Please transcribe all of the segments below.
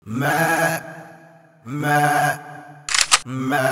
Ma, ma, ma.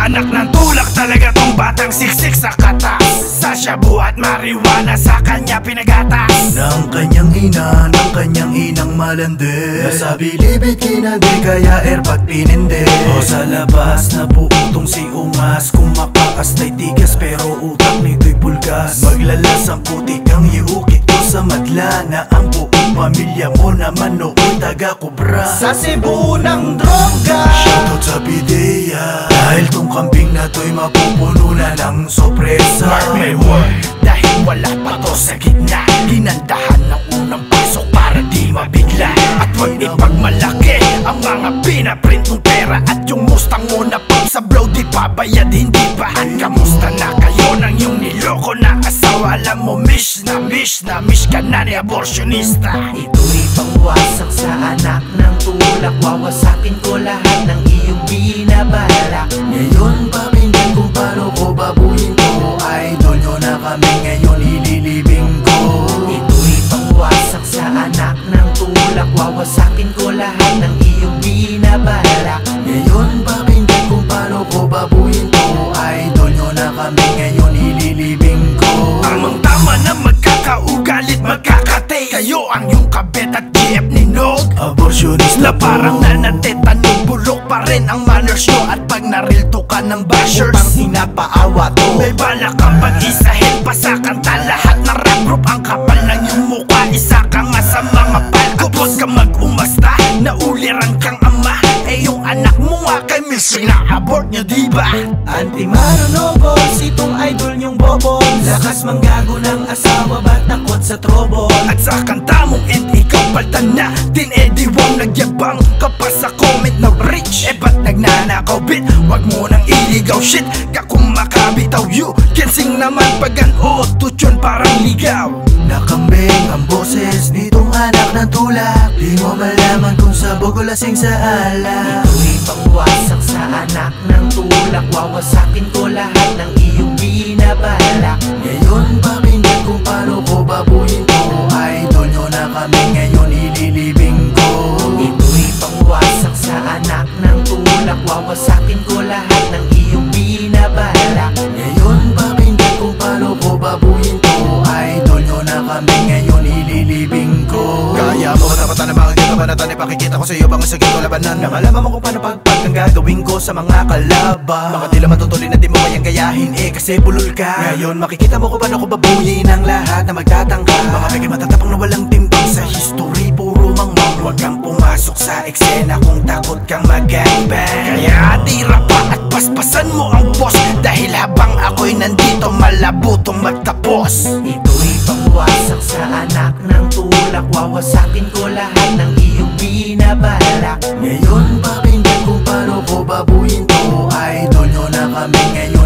Anak ng tulak talaga tong batang siksik sa katas. Sa shabu at marijuana sa kanya pinagatas. Ng kanyang ina, ng kanyang inang malandi. Nasa bilibid kinadi kaya airpag pinindi. O sa labas na puutong si Ungas. Kumakakas na'y tigas pero utak nito'y pulgas. Maglalas ang putik ang iukit ko sa madla. Na ang buong pamilya mo naman noon taga-kubra. Sa Cebu ng droga. Shoutout sa Pidea. Dahil tong kambing na to'y mapupuno na ng sorpresa. Mark my word, dahil wala pa to sa gitna. Ginandahan ng unang pasok para di mabigla. At huwag ipagmalaki ang mga pinaprint mong pera. At yung Mustang mo na pang sa blow di pabayad hindi pa. At kamusta na kayo ng yung niloko na asawa? Alam mo miss na ka na ni abortionista. Ito'y pangwasak sa anak ng tulak. Wawasakin ko lahat ng iyong binabalak. Ngayon papinggan kung paano ko babuhin ko. Idol nyo na kami ngayon ililibing ko. Ito'y pangwasak sa anak ng tulak. Wawasakin ko lahat ng iyong binabalak. Ngayon papinggan kung paano ko babuhin ko. Idol nyo na kami ngayon ililibing ko. Tamang tama na magkakaugalit magkakatay. Kayo ang yung kabet at GF ni Nog. Abortionista Na parang nanatetanog, bulok pa rin ang manners nyo. At pag narilto ka ng bashers, Pang inapaawa to. may balak kang pag-isahin pa sa kanta. Lahat ng rap group ang kapal ng yung mukha. Isa ka nga sa mga palko. Huwag ka mag-umasta, nauliran kang ama. Eh yung anak mo nga kay Missy na abort nyo diba? Anti-Maronobos, itong idol nyong bobol. Lakas manggago ng asawa, ba't takot sa trobol? At sa kanta mong end, ikaw paltan na din. Eh di wang nagyabang ka pa sa comment na rich. Eh ba't nagnanakaw bit? Wag mo nang iligaw shit. Ka kung makabitaw you can sing naman pag ang auto-tune parang ligaw. Nakambing ang boses nitong anak ng tulak. Di mo malaman kung sabog o lasing sa alak. Ito'y pangwasak sa anak ng tulak. Wawasakin ko lahat ng iyong binabalak. Ngayon papinggan kung paano ko babuhin ko. Idol nyo na kami ngayon ililibing ko. Ito'y pangwasak sa anak ng tulak. Wawasakin ko lahat ng iyong binabalak. Ngayon papinggan kung paano ko babuhin ko. Idol nyo na kami ngayon ililibing ko. Kaya mo katapatan na makikita ba natin? Ipakikita ko sa iyo bang isagin ko labanan. Na malaman mo kung paano pagpag ang gagawin ko sa mga kalaban. Baka di lang matutuloy na di mo kayang gayahin eh kasi bulol ka. Ngayon makikita mo kung paano ko babuyin ang lahat na magtatangka. Baka may matatapang na walang timbang sa history puro mangmang. Huwag kang pumasok sa eksena kung takot kang mag-gangbang. Kaya tira pa at paspasan mo ang boss. Dahil habang ako'y nandito malabo tong magtapos. Ito'y pangwasak sa anak ng tulak. Wawasakin ko lahat ng iyong binabalak. Ngayon papinggan kung paano ko babuhin ko. Idol nyo na kami ngayon